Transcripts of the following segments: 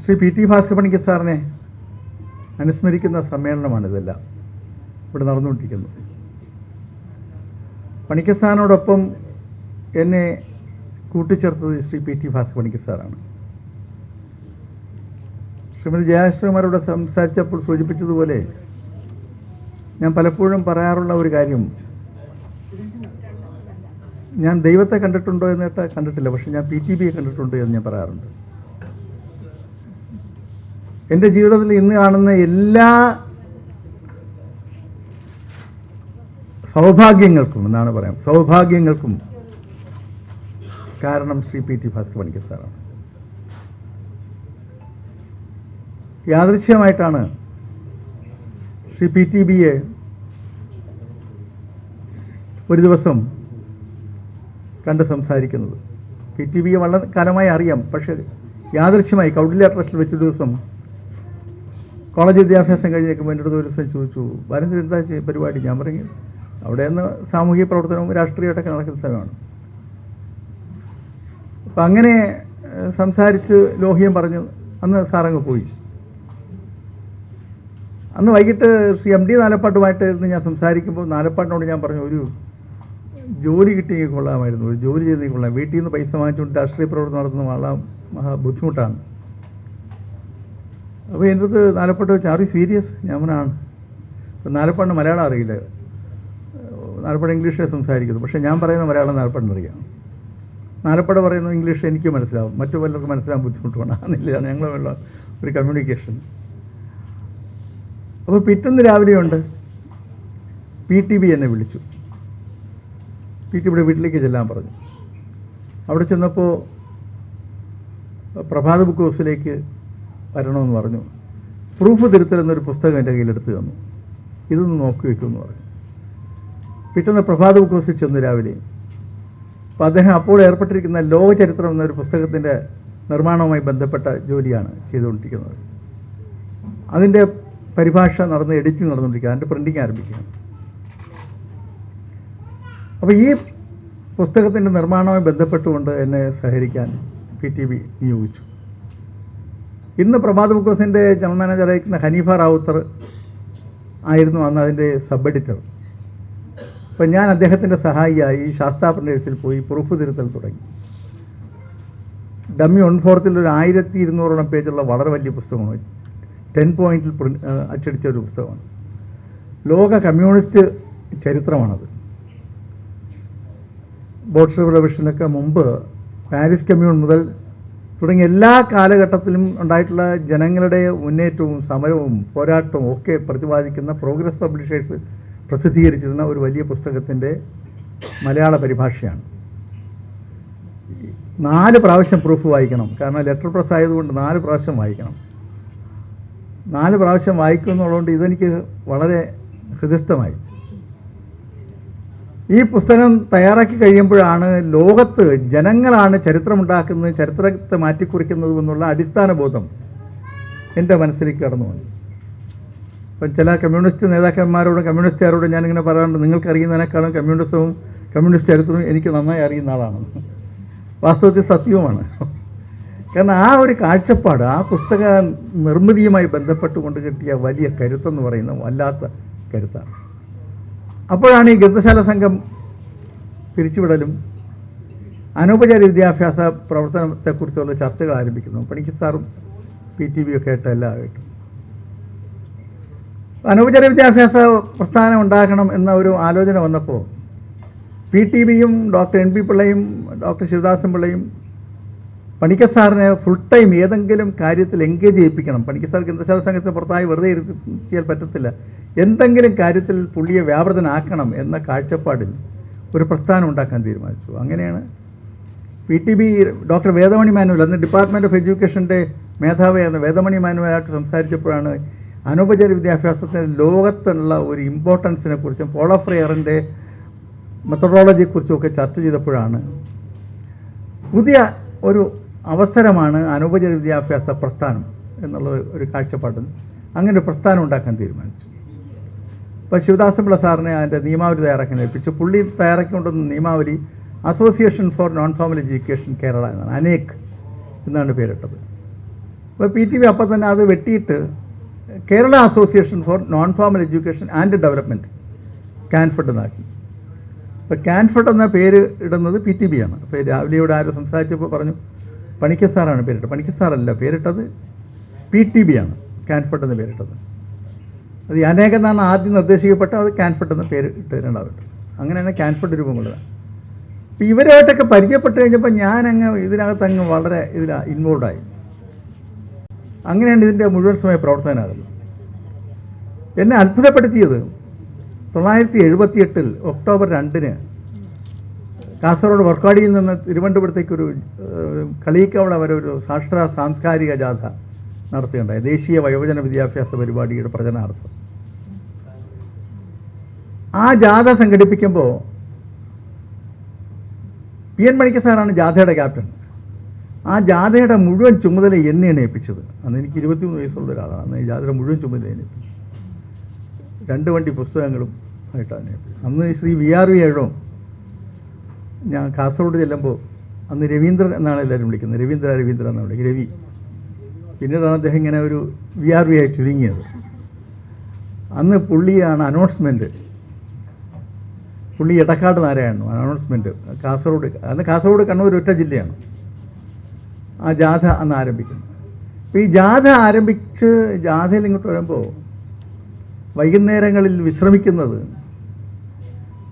Shri P T Bhaskar Panicker സാറിനെ അനുസ്മരിക്കുന്ന സമ്മേളനമാണിതെല്ലാം ഇവിടെ നടന്നുകൊണ്ടിരിക്കുന്നത്. പണിക്കർ സാറിനോടൊപ്പം എന്നെ കൂട്ടിച്ചേർത്തത് ശ്രീ പി ടി ഭാസ്കർ പണിക്കർ സാറാണ്. ശ്രീമതി ജയാശ്രീമാരോട് സംസാരിച്ചപ്പോൾ സൂചിപ്പിച്ചതുപോലെ ഞാൻ പലപ്പോഴും പറയാറുള്ള ഒരു കാര്യം, ഞാൻ ദൈവത്തെ കണ്ടിട്ടുണ്ടോ എന്നിട്ട് കണ്ടിട്ടില്ല, പക്ഷെ ഞാൻ PTBയെ കണ്ടിട്ടുണ്ട് എന്ന് ഞാൻ പറയാറുണ്ട്. എൻ്റെ ജീവിതത്തിൽ ഇന്ന് കാണുന്ന എല്ലാ സൗഭാഗ്യങ്ങൾക്കും എന്നാണ് പറയാം, സൗഭാഗ്യങ്ങൾക്കും കാരണം ശ്രീ പി ടി ഭാസ്കർ പണിക്കർ സാറാണ്. യാദൃശ്യമായിട്ടാണ് ശ്രീ PTBയെ ഒരു ദിവസം കണ്ട് സംസാരിക്കുന്നത്. PTBയെ വളരെ കാലമായി അറിയാം, പക്ഷേ യാദൃശ്യമായി കൗഡില്യ ട്രസ്റ്റിൽ വെച്ചൊരു ദിവസം കോളേജ് വിദ്യാഭ്യാസം കഴിഞ്ഞേക്കുമ്പോൾ എൻ്റെ അടുത്ത് ഒരു ദിവസം ചോദിച്ചു, വരൻ്റെ എന്താ പരിപാടി? ഞാൻ പറഞ്ഞു, അവിടെ നിന്ന് സാമൂഹിക പ്രവർത്തനവും രാഷ്ട്രീയമായിട്ടൊക്കെ നടക്കുന്ന സ്ഥലമാണ്. അപ്പം അങ്ങനെ സംസാരിച്ച് ലോഹ്യം പറഞ്ഞ് അന്ന് സാറങ്ങ് പോയി. അന്ന് വൈകിട്ട് ശ്രീ MD നാലപ്പാട്ടുമായിട്ടായിരുന്നു ഞാൻ സംസാരിക്കുമ്പോൾ നാലപ്പാട്ടിനോട് ഞാൻ പറഞ്ഞു, ഒരു ജോലി കിട്ടിയെങ്കിൽ കൊള്ളാമായിരുന്നു, ഒരു ജോലി ചെയ്തെങ്കിൽ കൊള്ളാം. വീട്ടിൽ നിന്ന് പൈസ വാങ്ങിച്ചുകൊണ്ട് രാഷ്ട്രീയ പ്രവർത്തനം നടത്തുന്ന വളരെ ബുദ്ധിമുട്ടാണ്. അപ്പോൾ എൻ്റെ അടുത്ത് നാലപ്പാട്ട് വെച്ച്, ആർ യു സീരിയസ്? ഞാൻ പറഞ്ഞാണ്. അപ്പം നാലപ്പാടിന് മലയാളം അറിയില്ല, നാലപ്പാട് ഇംഗ്ലീഷിൽ സംസാരിക്കുന്നു, പക്ഷേ ഞാൻ പറയുന്ന മലയാളം നാലപ്പാടിന് അറിയാം. നാലപ്പാട് പറയുന്ന ഇംഗ്ലീഷ് എനിക്ക് മനസ്സിലാവും, മറ്റു പലർക്കും മനസ്സിലാകാൻ ബുദ്ധിമുട്ടുമാണ്. അതിലാണ് ഞങ്ങളുള്ള ഒരു കമ്മ്യൂണിക്കേഷൻ. അപ്പോൾ പിറ്റേന്ന് രാവിലെയുണ്ട് PTB എന്നെ വിളിച്ചു. PTBയുടെ വീട്ടിലേക്ക് ചെല്ലാൻ പറഞ്ഞു. അവിടെ ചെന്നപ്പോൾ പ്രഭാത ബുക്ക് ഹൗസിലേക്ക് വരണമെന്ന് പറഞ്ഞു. പ്രൂഫ് തിരുത്തൽ എന്നൊരു പുസ്തകം എൻ്റെ കയ്യിലെടുത്ത് തന്നു. ഇതൊന്ന് നോക്കി വയ്ക്കുമെന്ന് പറഞ്ഞു. പിറ്റേന്ന് പ്രഭാത ബുക്ക് ഹൗസിൽ ചെന്നു രാവിലെ. അപ്പോൾ അദ്ദേഹം അപ്പോൾ ഏർപ്പെട്ടിരിക്കുന്ന ലോകചരിത്രം എന്നൊരു പുസ്തകത്തിൻ്റെ നിർമ്മാണവുമായി ബന്ധപ്പെട്ട ജോലിയാണ് ചെയ്തുകൊണ്ടിരിക്കുന്നത്. അതിൻ്റെ പരിഭാഷ നടന്ന് എഡിറ്റിംഗ് നടന്നുകൊണ്ടിരിക്കുക, അതിൻ്റെ പ്രിൻറ്റിങ് ആരംഭിക്കുകയാണ്. അപ്പോൾ ഈ പുസ്തകത്തിൻ്റെ നിർമ്മാണവുമായി ബന്ധപ്പെട്ടുകൊണ്ട് എന്നെ സഹകരിക്കാൻ PTB നിയോഗിച്ചു. ഇന്ന് പ്രഭാത ബുക്ക് ഹൗസിൻ്റെ ജനറൽ മാനേജറായിരിക്കുന്ന ഹനീഫ റാവുത്തർ ആയിരുന്നു അന്ന് അതിൻ്റെ സബ് എഡിറ്റർ. അപ്പം ഞാൻ അദ്ദേഹത്തിൻ്റെ സഹായിയായി ശാസ്താ പ്രിൻറ്റേഴ്സിൽ പോയി പ്രൂഫ് തിരുത്തൽ തുടങ്ങി. ഡമ്മി 1/4 ഒരു 1200 പേജുള്ള വളരെ വലിയ പുസ്തകമാണ്. 10 പോയിന്റിൽ അച്ചടിച്ച ഒരു പുസ്തകമാണ്. ലോക കമ്മ്യൂണിസ്റ്റ് ചരിത്രമാണത്. ബോൾഷെവിക് റവല്യൂഷനൊക്കെ മുമ്പ് പാരീസ് കമ്മ്യൂൺ മുതൽ തുടങ്ങിയ എല്ലാ കാലഘട്ടത്തിലും ഉണ്ടായിട്ടുള്ള ജനങ്ങളുടെ മുന്നേറ്റവും സമരവും പോരാട്ടവും ഒക്കെ പ്രതിപാദിക്കുന്ന പ്രോഗ്രസ് പബ്ലിഷേഴ്സ് പ്രസിദ്ധീകരിച്ചിരുന്ന ഒരു വലിയ പുസ്തകത്തിൻ്റെ മലയാള പരിഭാഷയാണ്. 4 പ്രാവശ്യം പ്രൂഫ് വായിക്കണം, കാരണം ലെറ്റർ പ്രസ് ആയതുകൊണ്ട് 4 പ്രാവശ്യം വായിക്കണം. 4 പ്രാവശ്യം വായിക്കുന്നുള്ളതുകൊണ്ട് ഇതെനിക്ക് വളരെ ഹൃദയസ്ഥമായി. ഈ പുസ്തകം തയ്യാറാക്കി കഴിയുമ്പോഴാണ് ലോകത്ത് ജനങ്ങളാണ് ചരിത്രമുണ്ടാക്കുന്നത്, ചരിത്രത്തെ മാറ്റിക്കുറിക്കുന്നതും എന്നുള്ള അടിസ്ഥാന ബോധം എൻ്റെ മനസ്സിലേക്ക് കടന്നു വന്നു. അപ്പം ചില കമ്മ്യൂണിസ്റ്റ് നേതാക്കന്മാരോടും കമ്മ്യൂണിസ്റ്റുകാരോടും ഞാനിങ്ങനെ പറയാറുണ്ട്, നിങ്ങൾക്കറിയുന്നതിനേക്കാളും കമ്മ്യൂണിസ്റ്റ് ചരിത്രവും എനിക്ക് നന്നായി അറിയുന്ന ആളാണ്. വാസ്തവത്തിൽ സത്യവുമാണ്. കാരണം ആ ഒരു കാഴ്ചപ്പാട് ആ പുസ്തക നിർമ്മിതിയുമായി ബന്ധപ്പെട്ടുകൊണ്ട് കിട്ടിയ വലിയ കരുത്തെന്ന് പറയുന്ന വല്ലാത്ത കരുത്താണ്. അപ്പോഴാണ് ഈ ഗ്രന്ഥശാല സംഘം പിരിച്ചുവിടലും അനൗപചാരിക വിദ്യാഭ്യാസ പ്രവർത്തനത്തെക്കുറിച്ചുള്ള ചർച്ചകൾ ആരംഭിക്കുന്നു. പണിക്കർ സാറും PTBയും ഒക്കെ ആയിട്ട് എല്ലാമായിട്ടും അനൗപചാരിക വിദ്യാഭ്യാസ പ്രസ്ഥാനം ഉണ്ടാക്കണം എന്ന ഒരു ആലോചന വന്നപ്പോൾ PTBയും ഡോക്ടർ NP പിള്ളയും ഡോക്ടർ ശിവദാസൻ പിള്ളയും പണിക്കർ സാറിനെ ഫുൾ ടൈം ഏതെങ്കിലും കാര്യത്തിൽ എൻഗേജ് ചെയ്യിപ്പിക്കണം. പണിക്കർ സാർ ഗ്രന്ഥശാല സംഘത്തിന് പുറത്തായി വെറുതെ ഇരുത്തിയാൽ പറ്റത്തില്ല, എന്തെങ്കിലും കാര്യത്തിൽ പുള്ളിയെ വ്യാപൃതനാക്കണം എന്ന കാഴ്ചപ്പാടിൽ ഒരു പ്രസ്ഥാനം ഉണ്ടാക്കാൻ തീരുമാനിച്ചു. അങ്ങനെയാണ് PTB ഡോക്ടർ വേദമണി മാനുവൽ, അന്ന് ഡിപ്പാർട്ട്മെൻറ്റ് ഓഫ് എഡ്യൂക്കേഷൻ്റെ മേധാവിയായിരുന്ന വേദമണി മാനുവലായിട്ട് സംസാരിച്ചപ്പോഴാണ് അനൗപചാരിക വിദ്യാഭ്യാസത്തിന് ലോകത്തുള്ള ഒരു ഇമ്പോർട്ടൻസിനെ കുറിച്ചും പോൾ ഓഫ് ഫ്രെയറിൻ്റെ മെത്തഡോളജിയെക്കുറിച്ചും ഒക്കെ ചർച്ച ചെയ്തപ്പോഴാണ് പുതിയ ഒരു അവസരമാണ് അനൗപചാരിക വിദ്യാഭ്യാസ പ്രസ്ഥാനം എന്നുള്ളത് ഒരു കാഴ്ചപ്പാടിൽ അങ്ങനെ ഒരു പ്രസ്ഥാനം ഉണ്ടാക്കാൻ തീരുമാനിച്ചു. അപ്പോൾ ശിവദാസൻ പിള്ള സാറിനെ അതിൻ്റെ നിയമാവലി തയ്യാറാക്കാൻ ഏൽപ്പിച്ചു. പുള്ളി തയ്യാറാക്കിക്കൊണ്ടുവന്ന നിയമാവലി association for non formal education Kerala എന്നാണ്, അനേക് എന്നാണ് പേരിട്ടത്. അപ്പോൾ PTB അപ്പം തന്നെ അത് വെട്ടിയിട്ട് Kerala association for non formal education and development KANFED എന്നാക്കി. അപ്പോൾ കാൻഫഡ് എന്ന പേര് ഇടുന്നത് PTB ആണ്. അപ്പോൾ രാവിലെ ഇവിടെ ആരും സംസാരിച്ചപ്പോൾ പറഞ്ഞു പണിക്കർ സാറാണ് പേരിട്ടത്. പണിക്കർ സാറല്ല പേരിട്ടത്, PTB ആണ് കാൻഫഡ് എന്ന് പേരിട്ടത്. അത് അനേകം എന്നാണ് ആദ്യം നിർദ്ദേശിക്കപ്പെട്ട, അത് കാൻഫഡ് എന്ന പേര് ഇട്ട് രണ്ടാമത്. അങ്ങനെയാണ് കാൻഫഡ് രൂപം കൊള്ളുക. അപ്പോൾ ഇവരുമായിട്ടൊക്കെ പരിചയപ്പെട്ട് കഴിഞ്ഞപ്പോൾ ഞാനങ്ങ് ഇതിനകത്തങ്ങ് വളരെ ഇൻവോൾവായി. അങ്ങനെയാണ് ഇതിൻ്റെ മുഴുവൻ സമയ പ്രവർത്തകനാകുന്നത്. എന്നെ അത്ഭുതപ്പെടുത്തിയത് 1978 ഒക്ടോബർ 2 കാസർഗോഡ് വർക്കാടിയിൽ നിന്ന് തിരുവനന്തപുരത്തേക്കൊരു കളിയിക്കവള വരെ ഒരു സാംസ്കാരിക ജാഥ നടത്തുകയുണ്ടായി. ദേശീയ വയോജന വിദ്യാഭ്യാസ പരിപാടിയുടെ പ്രചരണാർത്ഥം. ആ ജാഥ സംഘടിപ്പിക്കുമ്പോൾ PN മണിക്കർ സാറാണ് ജാഥയുടെ ക്യാപ്റ്റൻ. ആ ജാഥയുടെ മുഴുവൻ ചുമതല എന്നെയാണ് ഏൽപ്പിച്ചത്. അന്ന് എനിക്ക് 23 വയസ്സുള്ള ഒരാളാണ്. അന്ന് ഈ ജാഥയുടെ മുഴുവൻ ചുമതല ഏൽപ്പിച്ചു. 2 വണ്ടി പുസ്തകങ്ങളും ആയിട്ടാണ് ഏൽപ്പിച്ചത്. അന്ന് ശ്രീ VRV ഏഴോ ഞാൻ കാസർഗോഡ് ചെല്ലുമ്പോൾ അന്ന് രവീന്ദ്രൻ എന്നാണ് എല്ലാവരും വിളിക്കുന്നത്. രവീന്ദ്ര എന്നാണ് വിളിക്കുന്നത്, രവി. പിന്നീടാണ് അദ്ദേഹം ഇങ്ങനെ ഒരു VRV ആയി ചുരുങ്ങിയത്. അന്ന് പുള്ളിയാണ് അനൗൺസ്മെൻറ്റ്, പുള്ളി എടക്കാട് നാരായണൻ അനൗൺസ്മെൻറ്റ്. കാസർഗോഡ് കണ്ണൂർ ഒറ്റ ജില്ലയാണ്. ആ ജാഥ അന്ന് ആരംഭിക്കുന്നു. അപ്പോൾ ഈ ജാഥ ആരംഭിച്ച് ജാഥയിൽ ഇങ്ങോട്ട് വരുമ്പോൾ വൈകുന്നേരങ്ങളിൽ വിശ്രമിക്കുന്നത്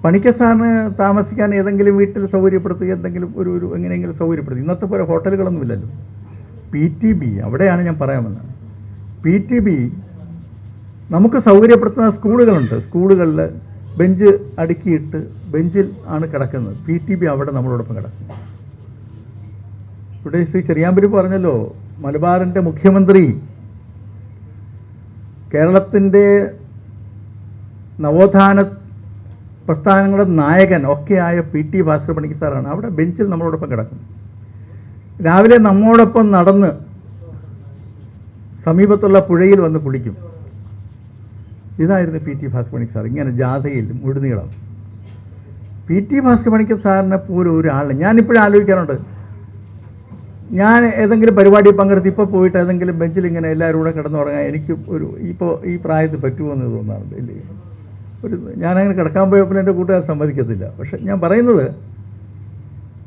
പണിക്കർ സാറിന് താമസിക്കാൻ ഏതെങ്കിലും വീട്ടിൽ സൗകര്യപ്പെടുത്തുക, എന്തെങ്കിലും ഒരു എങ്ങനെയെങ്കിലും സൗകര്യപ്പെടുത്തുക. ഇന്നത്തെ പോലെ ഹോട്ടലുകളൊന്നുമില്ലല്ലോ. PTB അവിടെയാണ് ഞാൻ പറയാൻ വന്നത്. PTB നമുക്ക് സൗകര്യപ്പെടുത്തുന്ന സ്കൂളുകളുണ്ട്. സ്കൂളുകളിൽ ബെഞ്ച് അടുക്കിയിട്ട് ബെഞ്ചിൽ ആണ് കിടക്കുന്നത്. PTB അവിടെ നമ്മളോടൊപ്പം കിടക്കുന്നു. ഇവിടെ ശ്രീ ചെറിയാമ്പരി പറഞ്ഞല്ലോ, മലബാറിൻ്റെ മുഖ്യമന്ത്രി, കേരളത്തിൻ്റെ നവോത്ഥാന പ്രസ്ഥാനങ്ങളുടെ നായകൻ ഒക്കെയായ PT ഭാസ്കര പണിക്കർ സാറാണ് അവിടെ ബെഞ്ചിൽ നമ്മളോടൊപ്പം കിടക്കുന്നത്. രാവിലെ നമ്മോടൊപ്പം നടന്ന് സമീപത്തുള്ള പുഴയിൽ വന്ന് കുളിക്കും. ഇതായിരുന്നു PT ഭാസ്കര പണിക്കർ സാർ. ഇങ്ങനെ ജാഥയിൽ മുഴുനീളം PT ഭാസ്കര പണിക്കർ സാറിനെ പോലും ഒരാളിനെ ഞാനിപ്പോഴും ആലോചിക്കാറുണ്ട്. ഞാൻ ഏതെങ്കിലും പരിപാടി പങ്കെടുത്ത് ഇപ്പോൾ പോയിട്ട് ഏതെങ്കിലും ബെഞ്ചിൽ ഇങ്ങനെ എല്ലാവരും കൂടെ കിടന്നുറങ്ങാൻ എനിക്ക് ഈ പ്രായത്തിൽ പറ്റുമോ എന്ന് തോന്നാറുണ്ട്. ഇല്ലേ, ഞാനങ്ങനെ കിടക്കാൻ പോയപ്പോൾ എൻ്റെ കൂട്ടുകാർ സമ്മതിക്കത്തില്ല. പക്ഷെ ഞാൻ പറയുന്നത്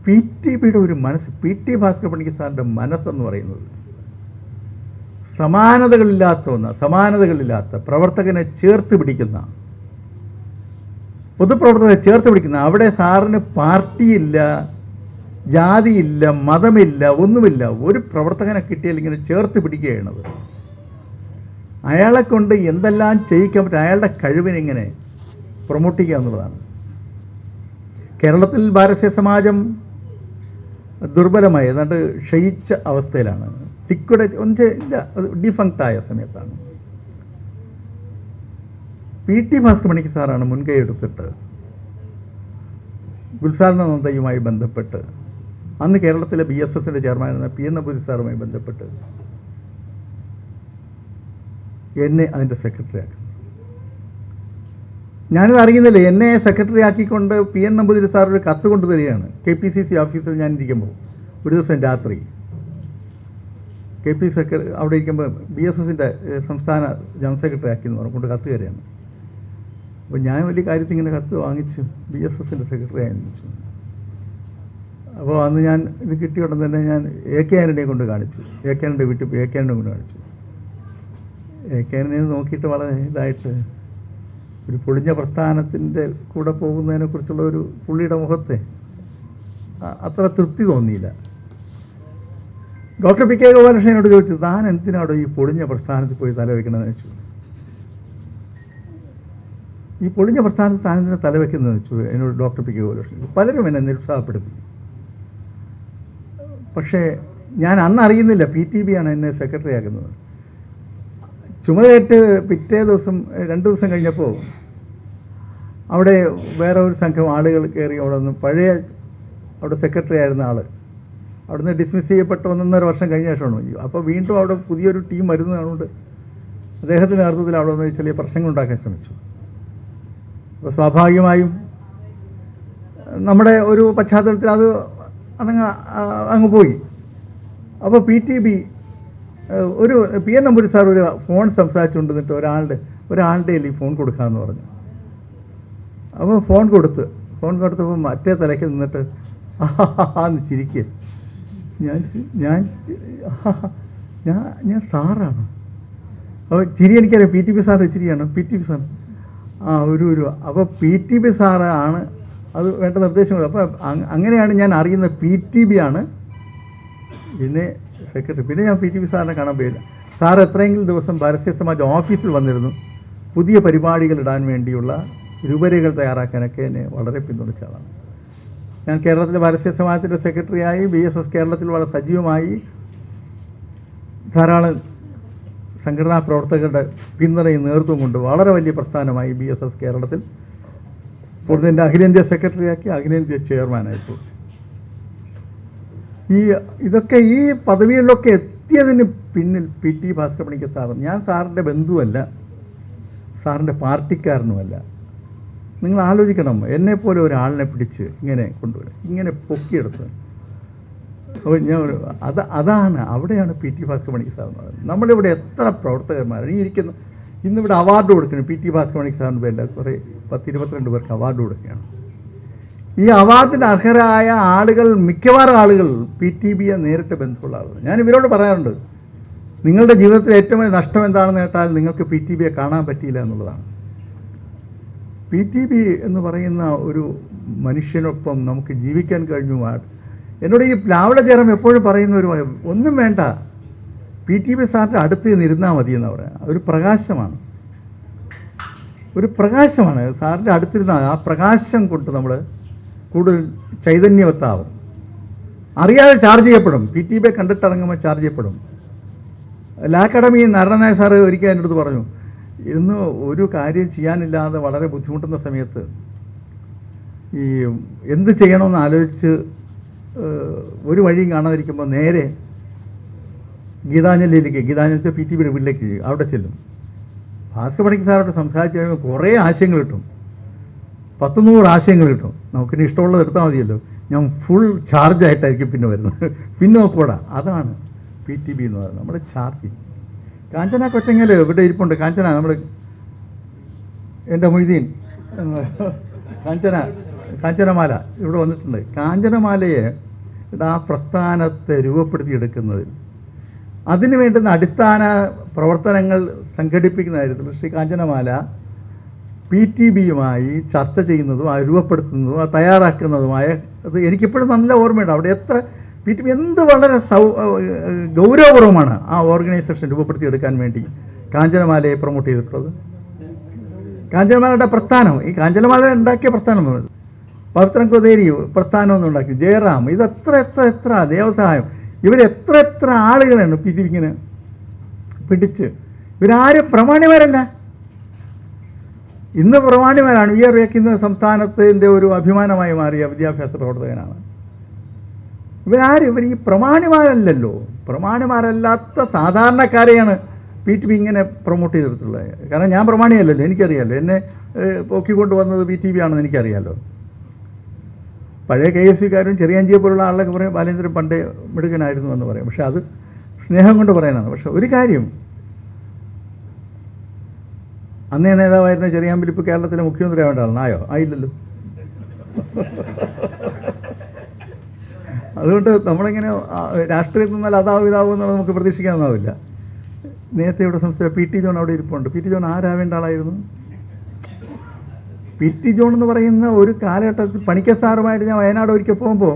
PTBയുടെ ഒരു മനസ്സ്, PT ഭാസ്കര പണിക്കർ സാറിൻ്റെ മനസ്സെന്ന് പറയുന്നത് സമാനതകളില്ലാത്ത പ്രവർത്തകനെ ചേർത്ത് പിടിക്കുന്ന, പൊതുപ്രവർത്തകരെ ചേർത്ത് പിടിക്കുന്ന. അവിടെ സാറിന് പാർട്ടിയില്ല, ജാതിയില്ല, മതമില്ല, ഒന്നുമില്ല. ഒരു പ്രവർത്തകനെ കിട്ടിയാൽ ഇങ്ങനെ ചേർത്ത് പിടിക്കുകയാണത്. അയാളെ കൊണ്ട് എന്തെല്ലാം ചെയ്യിക്കാൻ പറ്റും, അയാളുടെ കഴിവിനെങ്ങനെ പ്രൊമോട്ട് ചെയ്യുക എന്നുള്ളതാണ്. കേരളത്തിൽ ഭാരതീയ സമാജം ദുർബലമായി ഏതാണ്ട് ക്ഷയിച്ച അവസ്ഥയിലാണ്. ഡിഫങ്ക്റ്റായ സമയത്താണ് PT ഭാസ്കര പണിക്കർ സാറാണ് മുൻകൈ എടുത്തിട്ട് ഗുൽസാറിന നന്ദയുമായി ബന്ധപ്പെട്ട് അന്ന് കേരളത്തിലെ BSSന്റെ ചെയർമാനായിരുന്ന PN നമ്പൂതിരി സാറുമായി ബന്ധപ്പെട്ട് എന്നെ അതിൻ്റെ സെക്രട്ടറി ആക്കി. ഞാനിത് അറിയുന്നില്ല. എന്നെ സെക്രട്ടറി ആക്കിക്കൊണ്ട് PN നമ്പൂതിരി സാർ ഒരു കത്ത് കൊണ്ട് തരികയാണ്. KPCC ഓഫീസിൽ ഞാൻ ഇരിക്കുമ്പോൾ ഒരു ദിവസം രാത്രി KPCC അവിടെ ഇരിക്കുമ്പോൾ BSSന്റെ സംസ്ഥാന ജനറൽ സെക്രട്ടറി ആക്കിയെന്ന് പറഞ്ഞുകൊണ്ട് കത്ത് കയറിയാണ്. അപ്പോൾ ഞാൻ വലിയ കാര്യത്തിൽ ഇങ്ങനെ കത്ത് വാങ്ങിച്ചു BSSന്റെ സെക്രട്ടറി ആയിരുന്നു. അപ്പോൾ അന്ന് ഞാൻ ഇത് കിട്ടിയ ഉടൻ തന്നെ ഞാൻ AK ആന്റണിയെ കൊണ്ട് കാണിച്ചു. AK ആന്റണിയുടെ വീട്ടിൽ പോയി AK ആന്റണിയെ കൊണ്ട് കാണിച്ചു. AK ആന്റണിയെ നോക്കിയിട്ട് വളരെ ഇതായിട്ട് ഒരു പൊളിഞ്ഞ പ്രസ്ഥാനത്തിൻ്റെ കൂടെ പോകുന്നതിനെക്കുറിച്ചുള്ള ഒരു പുള്ളിയുടെ മുഖത്തെ അത്ര തൃപ്തി തോന്നിയില്ല. ഡോക്ടർ PK ഗോപാലകൃഷ്ണനോട് ചോദിച്ചു, താൻ എന്തിനാണോ ഈ പൊളിഞ്ഞ പ്രസ്ഥാനത്തിൽ പോയി തലവെക്കണമെന്ന് വെച്ചു. ഈ പൊളിഞ്ഞ പ്രസ്ഥാനത്തിൽ താൻ എന്തിനാ തലവെക്കുന്നതെന്ന് വെച്ചു എന്നോട് ഡോക്ടർ PK ഗോപാലകൃഷ്ണൻ. പലരും എന്നെ നിരുത്സാഹപ്പെടുത്തി. പക്ഷേ ഞാൻ അന്ന് അറിയുന്നില്ല PTB ആണ് എന്നെ സെക്രട്ടറി ആക്കുന്നത്. ചുമതലയേറ്റ് പിറ്റേ ദിവസം 2 ദിവസം കഴിഞ്ഞപ്പോൾ അവിടെ വേറെ ഒരു സംഘം ആളുകൾ കയറി. അവിടെ നിന്ന് പഴയ അവിടെ സെക്രട്ടറി ആയിരുന്ന ആൾ അവിടുന്ന് ഡിസ്മിസ് ചെയ്യപ്പെട്ട 1.5 വർഷം കഴിഞ്ഞ ശേഷമാണ്. അപ്പോൾ വീണ്ടും അവിടെ പുതിയൊരു ടീം വരുന്നതുകൊണ്ട് അദ്ദേഹത്തിൻ്റെ നേതൃത്വത്തിൽ അവിടെ വന്ന് ചെറിയ പ്രശ്നങ്ങൾ ഉണ്ടാക്കാൻ ശ്രമിച്ചു. അപ്പോൾ സ്വാഭാവികമായും നമ്മുടെ ഒരു പശ്ചാത്തലത്തിൽ അതങ്ങ് പോയി. അപ്പോൾ PTB ഒരു പി എൻ നമ്പൂരി സാർ ഒരു ഫോൺ സംസാരിച്ചുകൊണ്ടിരുന്നിട്ട് ഒരാളുടെ ഈ ഫോൺ കൊടുക്കാമെന്ന് പറഞ്ഞു. അപ്പോൾ ഫോൺ കൊടുത്തപ്പോൾ മറ്റേ തലയ്ക്ക് നിന്നിട്ട് എന്ന് ചിരിക്കുക. ഞാൻ സാറാണ്. അപ്പോൾ ചിരി എനിക്കറിയാം, പി ടി പി സാറ് ചിരിയാണ്. പി ടി പി സാർ അപ്പോൾ പി ടി പി സാറാണ് അത് വേണ്ട നിർദ്ദേശങ്ങൾ. അപ്പോൾ അങ്ങനെയാണ് ഞാൻ അറിയുന്നത് പി ടി ബി ആണ് പിന്നെ സെക്രട്ടറി. പിന്നെ ഞാൻ പി ടി പി സാറിനെ കാണാൻ പോയില്ല. സാർ എത്രയെങ്കിലും ദിവസം പരസ്യ സമാജ് ഓഫീസിൽ വന്നിരുന്നു. പുതിയ പരിപാടികൾ ഇടാൻ വേണ്ടിയുള്ള രൂപരേഖകൾ തയ്യാറാക്കാനൊക്കെ എന്നെ വളരെ പിന്തുണച്ച ആളാണ്. ഞാൻ കേരളത്തിലെ പരസ്യ സമാജത്തിൻ്റെ സെക്രട്ടറിയായി BSS കേരളത്തിൽ വളരെ സജീവമായി ധാരാളം സംഘടനാ പ്രവർത്തകരുടെ പിന്തുണയും നേതൃത്വം കൊണ്ട് വളരെ വലിയ പ്രസ്ഥാനമായി BSS കേരളത്തിൽ. ഇപ്പോൾ എൻ്റെ അഖിലേന്ത്യാ സെക്രട്ടറിയാക്കി അഖിലേന്ത്യാ ചെയർമാനായിപ്പോൾ. ഇതൊക്കെ ഈ പദവികളിലൊക്കെ എത്തിയതിന് പിന്നിൽ P T Bhaskar Panicker sir. ഞാൻ സാറിൻ്റെ ബന്ധുവല്ല, സാറിൻ്റെ പാർട്ടിക്കാരനുമല്ല. നിങ്ങൾ ആലോചിക്കണം, എന്നെപ്പോലെ ഒരാളിനെ പിടിച്ച് ഇങ്ങനെ കൊണ്ടുവരും, ഇങ്ങനെ പൊക്കിയെടുത്ത്. അപ്പോൾ അതാണ് അവിടെയാണ് P T Bhaskar Panicker sir എന്ന് പറയുന്നത്. നമ്മളിവിടെ എത്ര പ്രവർത്തകന്മാരാണ് ഇന്നിവിടെ അവാർഡ് കൊടുക്കണം. പി ടി ഭാസ്കർ പണിക്കർ സാറിൻ്റെ പേരിൽ കുറേ 10-22 പേർക്ക് അവാർഡ് കൊടുക്കുകയാണ്. ഈ അവാർഡിന് അർഹരായ ആളുകൾ, മിക്കവാറും ആളുകൾ പി ടി ബിയെ നേരിട്ട് ബന്ധമുള്ള ആളുകൾ. ഞാൻ ഇവരോട് പറയാറുണ്ട്, നിങ്ങളുടെ ജീവിതത്തിൽ ഏറ്റവും വലിയ നഷ്ടം എന്താണെന്ന് കേട്ടാൽ നിങ്ങൾക്ക് പി ടി ബിയെ കാണാൻ പറ്റിയില്ല എന്നുള്ളതാണ്. പി ടി ബി എന്ന് പറയുന്ന ഒരു മനുഷ്യനൊപ്പം നമുക്ക് ജീവിക്കാൻ കഴിഞ്ഞു. എന്നോട് ഈ പ്ലാവള ജയറാം എപ്പോഴും പറയുന്ന ഒന്നും വേണ്ട, പി ടി ബി സാറിൻ്റെ അടുത്ത് നിന്നിരുന്നാൽ മതി എന്ന് പറയാം. ഒരു പ്രകാശമാണ് സാറിൻ്റെ അടുത്തിരുന്നാൽ ആ പ്രകാശം കൊണ്ട് നമ്മൾ കൂടുതൽ ചൈതന്യവത്താവും. അറിയാതെ ചാർജ് ചെയ്യപ്പെടും. പി ടി ബിയെ കണ്ടിട്ടിറങ്ങുമ്പോൾ ചാർജ് ചെയ്യപ്പെടും. ലാ അക്കാഡമി നാരായണൻ സാറ് ഒരിക്കൽ എൻ്റെ അടുത്ത് പറഞ്ഞു, ഇന്ന് ഒരു കാര്യം ചെയ്യാനില്ലാതെ വളരെ ബുദ്ധിമുട്ടുന്ന സമയത്ത് ഈ എന്ത് ചെയ്യണമെന്ന് ആലോചിച്ച് ഒരു വഴിയും കാണാതിരിക്കുമ്പോൾ നേരെ ഗീതാഞ്ജലിയിലേക്ക് പി ടി ബിയുടെ വീട്ടിലേക്ക് അവിടെ ചെല്ലും. ഭാസ്കർ പണിക്കർ സാറോട് സംസാരിച്ച് കഴിയുമ്പോൾ കുറേ ആശയങ്ങൾ കിട്ടും, 100 ആശയങ്ങൾ കിട്ടും. നമുക്കിനി ഇഷ്ടമുള്ളത് എടുത്താൽ മതിയല്ലോ. ഞാൻ ഫുൾ ചാർജായിട്ടായിരിക്കും പിന്നെ വരുന്നത്. പിന്നെ നോക്കൂടാ, അതാണ് പി ടി ബി എന്ന് പറയുന്നത്, നമ്മുടെ ചാർജിങ്. കാഞ്ചന കൊച്ചങ്ങൽ ഇവിടെ ഇരിപ്പുണ്ട്. എൻ്റെ മൊയ്തീൻ കാഞ്ചനമാല ഇവിടെ വന്നിട്ടുണ്ട്. കാഞ്ചനമാലയെ ആ പ്രസ്ഥാനത്തെ രൂപപ്പെടുത്തിയെടുക്കുന്നതിൽ അതിന് വേണ്ടുന്ന അടിസ്ഥാന പ്രവർത്തനങ്ങൾ സംഘടിപ്പിക്കുന്ന കാര്യത്തിൽ ശ്രീ കാഞ്ചനമാല പി ടി ബിയുമായി ചർച്ച ചെയ്യുന്നതും അത് രൂപപ്പെടുത്തുന്നതും അത് തയ്യാറാക്കുന്നതുമായ അത് എനിക്കിപ്പോഴും നല്ല ഓർമ്മയുണ്ട്. അവിടെ എത്ര പി ടി ബി എന്ത് വളരെ ഗൗരവപൂർവ്വമാണ് ആ ഓർഗനൈസേഷൻ രൂപപ്പെടുത്തിയെടുക്കാൻ വേണ്ടി കാഞ്ചനമാലയെ പ്രൊമോട്ട് ചെയ്തിട്ടുള്ളത്. കാഞ്ചനമാലയുടെ പ്രസ്ഥാനം, ഈ കാഞ്ചനമാല ഉണ്ടാക്കിയ പ്രസ്ഥാനം പവിത്രൻ കൊതേരി പ്രസ്ഥാനമൊന്നും ഉണ്ടാക്കി, ജയറാം, എത്ര ദേവസഹായം, എത്ര ആളുകളാണ് പി ടി ബി ഇങ്ങനെ പിടിച്ച്. ഇവരാരും പ്രമാണിമാരല്ല, ഇന്ന് പ്രമാണിമാരാണ്. ആർ വയ്ക്കുന്ന സംസ്ഥാനത്തിൻ്റെ ഒരു അഭിമാനമായി മാറിയ വിദ്യാഭ്യാസ പ്രവർത്തകനാണ്. ഇവർ ഈ പ്രമാണിമാരല്ലല്ലോ. പ്രമാണിമാരല്ലാത്ത സാധാരണക്കാരെയാണ് പി ടി ബി ഇങ്ങനെ പ്രൊമോട്ട് ചെയ്തിട്ടുള്ളത്. കാരണം ഞാൻ പ്രമാണിയല്ലല്ലോ, എനിക്കറിയാമല്ലോ. എന്നെ പൊക്കിക്കൊണ്ട് വന്നത് പി ടി ബി ആണെന്ന് എനിക്കറിയാമല്ലോ. പഴയ KFC-കാരും ചെറിയാഞ്ചിയെ പോലുള്ള ആളുകളൊക്കെ പറയും ബാലേന്ദ്രൻ പണ്ടേ മിടുക്കനായിരുന്നു എന്ന് പറയും. പക്ഷെ അത് സ്നേഹം കൊണ്ട് പറയാനാണ്. പക്ഷെ ഒരു കാര്യം, അന്നേ നേതാവായിരുന്ന ചെറിയാമ്പലി ഇപ്പോൾ കേരളത്തിലെ മുഖ്യമന്ത്രി ആവേണ്ട ആളാണോ? ആയില്ലല്ലോ. അതുകൊണ്ട് നമ്മളിങ്ങനെ രാഷ്ട്രീയത്തിൽ നിന്നാൽ അതാവും ഇതാവും എന്നുള്ളത് നമുക്ക് പ്രതീക്ഷിക്കാനാവില്ല. നേരത്തെ ഇവിടെ സംസ്ഥാന പി ടി ജോൺ അവിടെ ഇരിപ്പുണ്ട്. പി ടി ജോൺ ആരാവേണ്ട ആളായിരുന്നു? പി ടി ജോൺ എന്ന് പറയുന്ന ഒരു കാലഘട്ടത്തിൽ പണിക്കർ സാറുമായിട്ട് ഞാൻ വയനാട് ഒരിക്കൽ പോകുമ്പോൾ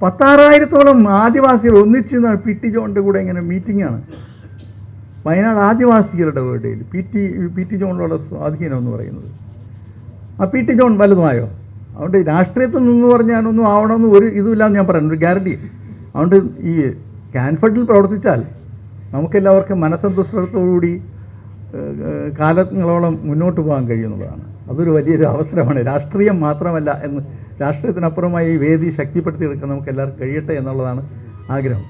16,000-ഓളം ആദിവാസികൾ ഒന്നിച്ച് പി ടി ജോണിൻ്റെ കൂടെ ഇങ്ങനെ മീറ്റിംഗാണ്. വയനാട് ആദിവാസികളുടെ ഇടയിൽ പി ടി ജോണിലുള്ള സ്വാധീനം എന്ന് പറയുന്നത്. ആ പി ടി ജോൺ വലുതുമായോ? അതുകൊണ്ട് രാഷ്ട്രീയത്തിൽ നിന്ന് പറഞ്ഞാലൊന്നും ആവണമെന്ന് ഒരു ഇതുമില്ലാന്ന് ഞാൻ പറയുന്നു, ഒരു ഗ്യാരണ്ടി. അതുകൊണ്ട് ഈ കാൻഫഡിൽ പ്രവർത്തിച്ചാൽ നമുക്കെല്ലാവർക്കും മനസ്സന്തോഷത്തോടുകൂടി കാലങ്ങളോളം മുന്നോട്ട് പോകാൻ കഴിയുന്നതാണ്. അതൊരു വലിയൊരു അവസരമാണ്. രാഷ്ട്രീയം മാത്രമല്ല എന്ന്, രാഷ്ട്രീയത്തിനപ്പുറമായി ഈ വേദി ശക്തിപ്പെടുത്തിയെടുക്കാൻ നമുക്ക് എല്ലാവർക്കും കഴിയട്ടെ എന്നുള്ളതാണ് ആഗ്രഹം.